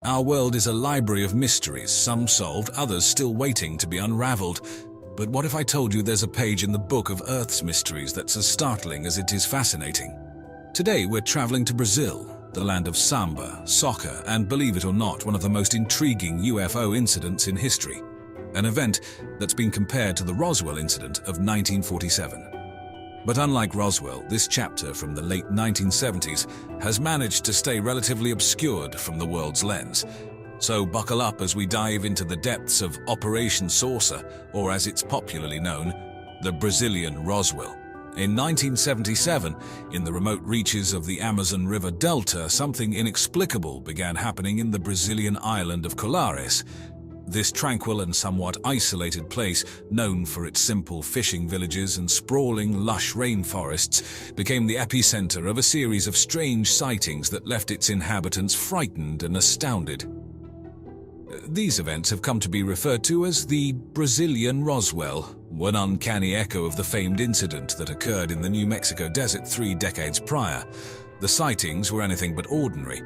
Our world is a library of mysteries, some solved, others still waiting to be unraveled. But what if I told you there's a page in the book of Earth's mysteries that's as startling as it is fascinating? Today we're traveling to Brazil, the land of samba, soccer, and believe it or not, one of the most intriguing UFO incidents in history. An event that's been compared to the Roswell incident of 1947. But unlike Roswell, this chapter from the late 1970s has managed to stay relatively obscured from the world's lens. So buckle up as we dive into the depths of Operation Saucer, or as it's popularly known, the Brazilian Roswell. In 1977, in the remote reaches of the Amazon River Delta, something inexplicable began happening in the Brazilian island of Colares. This tranquil and somewhat isolated place, known for its simple fishing villages and sprawling, lush rainforests, became the epicenter of a series of strange sightings that left its inhabitants frightened and astounded. These events have come to be referred to as the Brazilian Roswell, one uncanny echo of the famed incident that occurred in the New Mexico desert 3 decades prior. The sightings were anything but ordinary.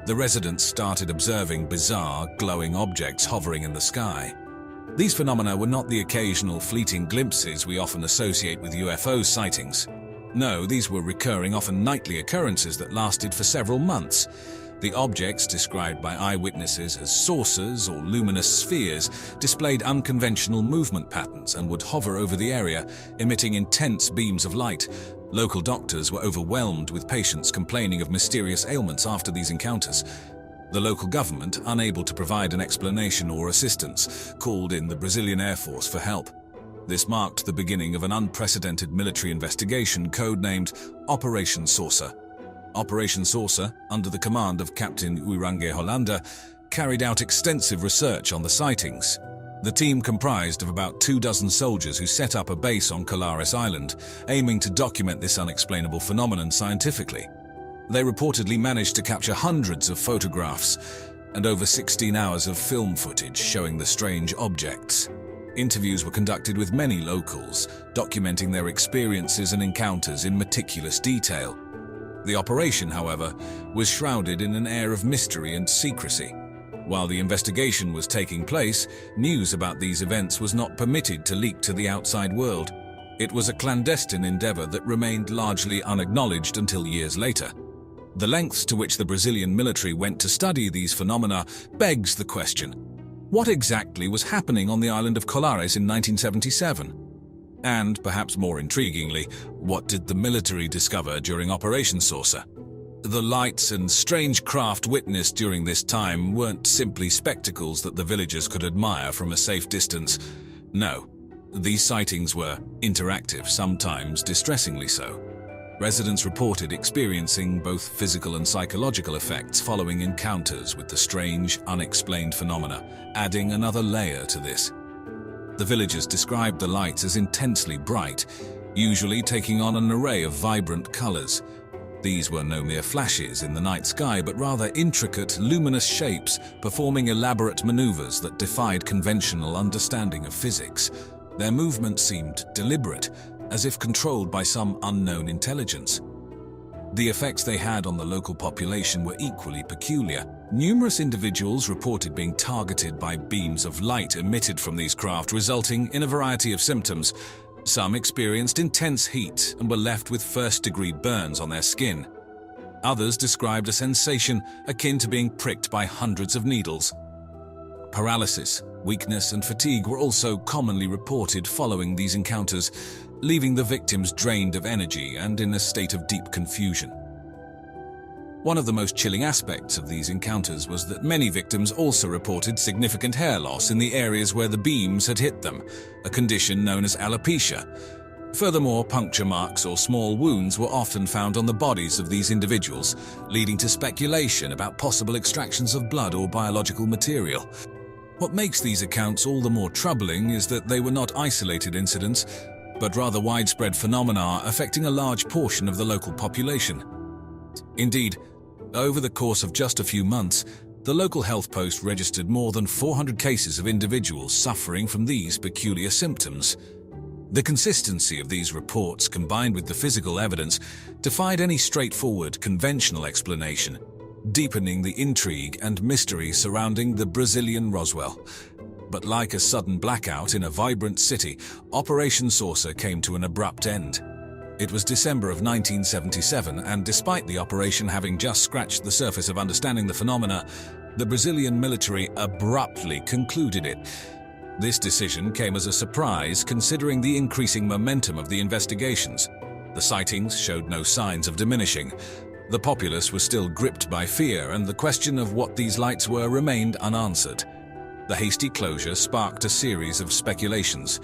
The residents started observing bizarre, glowing objects hovering in the sky. These phenomena were not the occasional fleeting glimpses we often associate with UFO sightings. No, these were recurring, often nightly occurrences that lasted for several months. The objects, described by eyewitnesses as saucers or luminous spheres, displayed unconventional movement patterns and would hover over the area, emitting intense beams of light. Local doctors were overwhelmed with patients complaining of mysterious ailments after these encounters. The local government, unable to provide an explanation or assistance, called in the Brazilian Air Force for help. This marked the beginning of an unprecedented military investigation codenamed Operation Saucer. Operation Saucer, under the command of Captain Urange Hollander, carried out extensive research on the sightings. The team comprised of about 24 soldiers who set up a base on Colares Island, aiming to document this unexplainable phenomenon scientifically. They reportedly managed to capture hundreds of photographs and over 16 hours of film footage showing the strange objects. Interviews were conducted with many locals, documenting their experiences and encounters in meticulous detail. The operation, however, was shrouded in an air of mystery and secrecy. While the investigation was taking place, news about these events was not permitted to leak to the outside world. It was a clandestine endeavor that remained largely unacknowledged until years later. The lengths to which the Brazilian military went to study these phenomena begs the question: what exactly was happening on the island of Colares in 1977? And, perhaps more intriguingly, what did the military discover during Operation Saucer? The lights and strange craft witnessed during this time weren't simply spectacles that the villagers could admire from a safe distance. No, these sightings were interactive, sometimes distressingly so. Residents reported experiencing both physical and psychological effects following encounters with the strange, unexplained phenomena, adding another layer to this. The villagers described the lights as intensely bright, usually taking on an array of vibrant colors. These were no mere flashes in the night sky, but rather intricate, luminous shapes performing elaborate maneuvers that defied conventional understanding of physics. Their movement seemed deliberate, as if controlled by some unknown intelligence. The effects they had on the local population were equally peculiar. Numerous individuals reported being targeted by beams of light emitted from these craft, resulting in a variety of symptoms. Some experienced intense heat and were left with first-degree burns on their skin. Others described a sensation akin to being pricked by hundreds of needles. Paralysis, weakness, and fatigue were also commonly reported following these encounters, leaving the victims drained of energy and in a state of deep confusion. One of the most chilling aspects of these encounters was that many victims also reported significant hair loss in the areas where the beams had hit them, a condition known as alopecia. Furthermore, puncture marks or small wounds were often found on the bodies of these individuals, leading to speculation about possible extractions of blood or biological material. What makes these accounts all the more troubling is that they were not isolated incidents, but rather widespread phenomena affecting a large portion of the local population. Indeed, over the course of just a few months, the local health post registered more than 400 cases of individuals suffering from these peculiar symptoms. The consistency of these reports, combined with the physical evidence, defied any straightforward, conventional explanation. deepening the intrigue and mystery surrounding the Brazilian Roswell. But like a sudden blackout in a vibrant city, Operation Saucer came to an abrupt end. It was December of 1977, and despite the operation having just scratched the surface of understanding the phenomena, the Brazilian military abruptly concluded it. This decision came as a surprise considering the increasing momentum of the investigations. The sightings showed no signs of diminishing. The populace was still gripped by fear, and the question of what these lights were remained unanswered. The hasty closure sparked a series of speculations.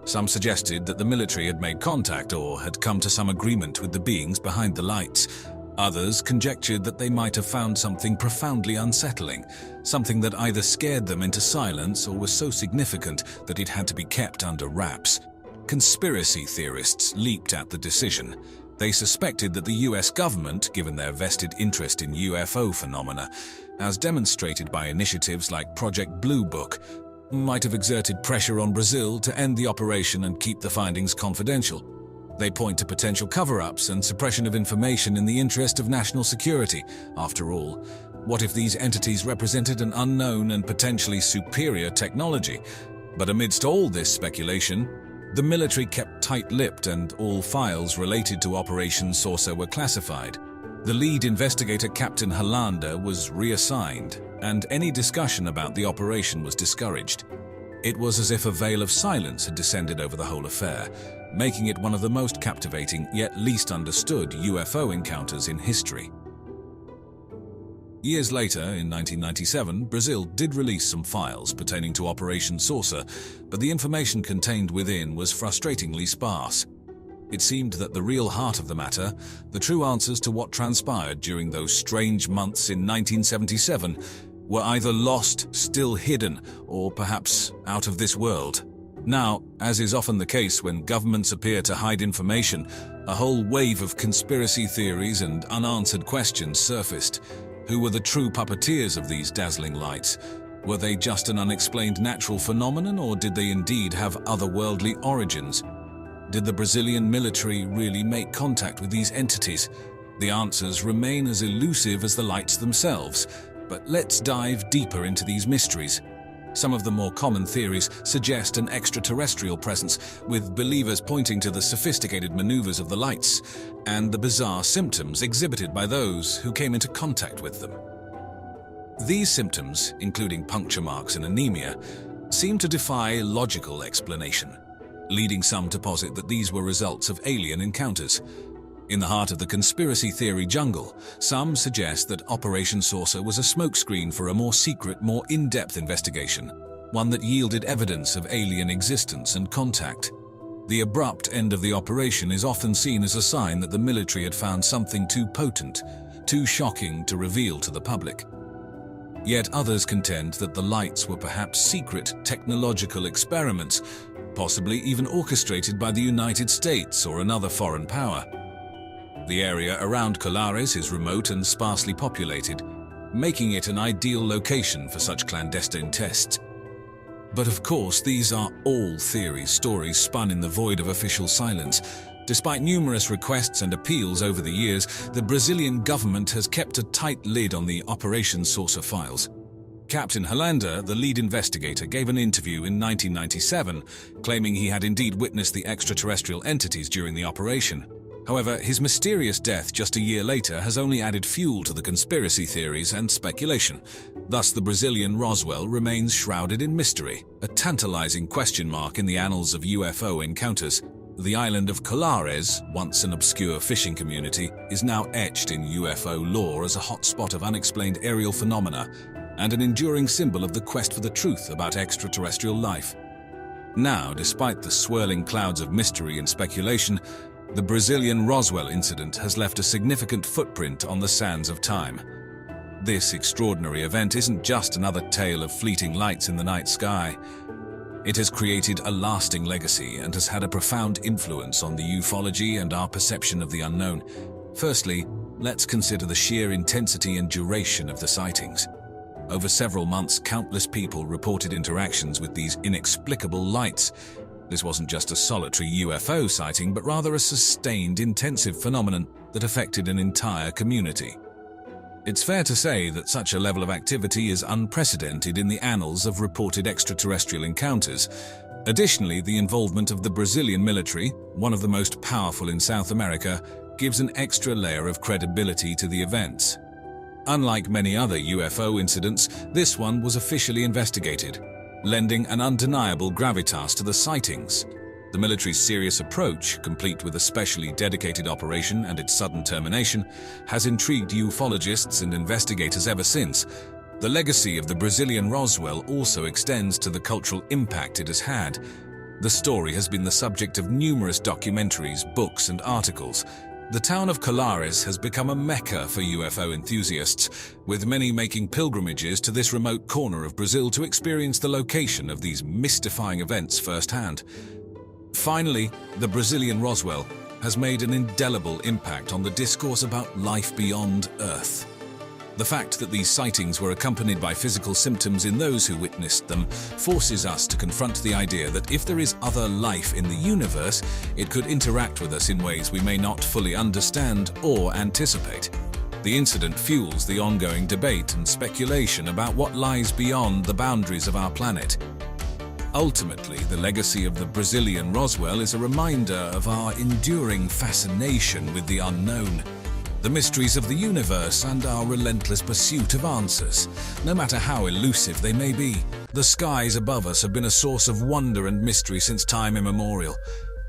Some suggested that the military had made contact or had come to some agreement with the beings behind the lights. Others conjectured that they might have found something profoundly unsettling, something that either scared them into silence or was so significant that it had to be kept under wraps. Conspiracy theorists leaped at the decision. They suspected that the US government, given their vested interest in UFO phenomena, as demonstrated by initiatives like Project Blue Book, might have exerted pressure on Brazil to end the operation and keep the findings confidential. They point to potential cover-ups and suppression of information in the interest of national security. After all, what if these entities represented an unknown and potentially superior technology? But amidst all this speculation, the military kept tight-lipped and all files related to Operation Saucer were classified. The lead investigator, Captain Hollander, was reassigned, and any discussion about the operation was discouraged. It was as if a veil of silence had descended over the whole affair, making it one of the most captivating yet least understood UFO encounters in history. Years later, in 1997, Brazil did release some files pertaining to Operation Saucer, but the information contained within was frustratingly sparse. It seemed that the real heart of the matter, the true answers to what transpired during those strange months in 1977, were either lost, still hidden, or perhaps out of this world. Now, as is often the case when governments appear to hide information, a whole wave of conspiracy theories and unanswered questions surfaced. Who were the true puppeteers of these dazzling lights? Were they just an unexplained natural phenomenon, or did they indeed have otherworldly origins? Did the Brazilian military really make contact with these entities? The answers remain as elusive as the lights themselves, but let's dive deeper into these mysteries. Some of the more common theories suggest an extraterrestrial presence, with believers pointing to the sophisticated maneuvers of the lights and the bizarre symptoms exhibited by those who came into contact with them. These symptoms, including puncture marks and anemia, seem to defy logical explanation, leading some to posit that these were results of alien encounters. In the heart of the conspiracy theory jungle, some suggest that Operation Saucer was a smokescreen for a more secret, more in-depth investigation, one that yielded evidence of alien existence and contact. The abrupt end of the operation is often seen as a sign that the military had found something too potent, too shocking to reveal to the public. Yet others contend that the lights were perhaps secret technological experiments, possibly even orchestrated by the United States or another foreign power. The area around Colares is remote and sparsely populated, making it an ideal location for such clandestine tests. But of course, these are all theories, stories spun in the void of official silence. Despite numerous requests and appeals over the years, the Brazilian government has kept a tight lid on the Operation Saucer files. Captain Hollander, the lead investigator, gave an interview in 1997, claiming he had indeed witnessed the extraterrestrial entities during the operation. However, his mysterious death just a year later has only added fuel to the conspiracy theories and speculation. Thus, the Brazilian Roswell remains shrouded in mystery, a tantalizing question mark in the annals of UFO encounters. The island of Colares, once an obscure fishing community, is now etched in UFO lore as a hotspot of unexplained aerial phenomena and an enduring symbol of the quest for the truth about extraterrestrial life. Now, despite the swirling clouds of mystery and speculation, the Brazilian Roswell incident has left a significant footprint on the sands of time. This extraordinary event isn't just another tale of fleeting lights in the night sky. It has created a lasting legacy and has had a profound influence on the ufology and our perception of the unknown. Firstly, let's consider the sheer intensity and duration of the sightings. Over several months, countless people reported interactions with these inexplicable lights. This wasn't just a solitary UFO sighting, but rather a sustained, intensive phenomenon that affected an entire community. It's fair to say that such a level of activity is unprecedented in the annals of reported extraterrestrial encounters. Additionally, the involvement of the Brazilian military, one of the most powerful in South America, gives an extra layer of credibility to the events. Unlike many other UFO incidents, this one was officially investigated, lending an undeniable gravitas to the sightings. The military's serious approach, complete with a specially dedicated operation and its sudden termination, has intrigued ufologists and investigators ever since. The legacy of the Brazilian Roswell also extends to the cultural impact it has had. The story has been the subject of numerous documentaries, books, and articles. The town of Colares has become a mecca for UFO enthusiasts, with many making pilgrimages to this remote corner of Brazil to experience the location of these mystifying events firsthand. Finally, the Brazilian Roswell has made an indelible impact on the discourse about life beyond Earth. The fact that these sightings were accompanied by physical symptoms in those who witnessed them forces us to confront the idea that if there is other life in the universe, it could interact with us in ways we may not fully understand or anticipate. The incident fuels the ongoing debate and speculation about what lies beyond the boundaries of our planet. Ultimately, the legacy of the Brazilian Roswell is a reminder of our enduring fascination with the unknown, the mysteries of the universe, and our relentless pursuit of answers. No matter how elusive they may be, the skies above us have been a source of wonder and mystery since time immemorial.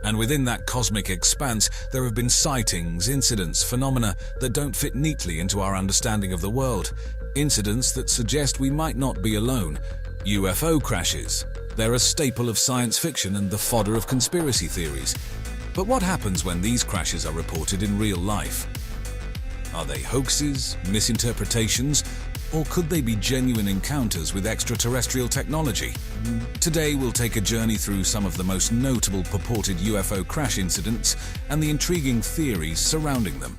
And within that cosmic expanse, there have been sightings, incidents, phenomena that don't fit neatly into our understanding of the world. Incidents that suggest we might not be alone. UFO crashes. They're a staple of science fiction and the fodder of conspiracy theories. But what happens when these crashes are reported in real life? Are they hoaxes, misinterpretations, or could they be genuine encounters with extraterrestrial technology? Today we'll take a journey through some of the most notable purported UFO crash incidents and the intriguing theories surrounding them.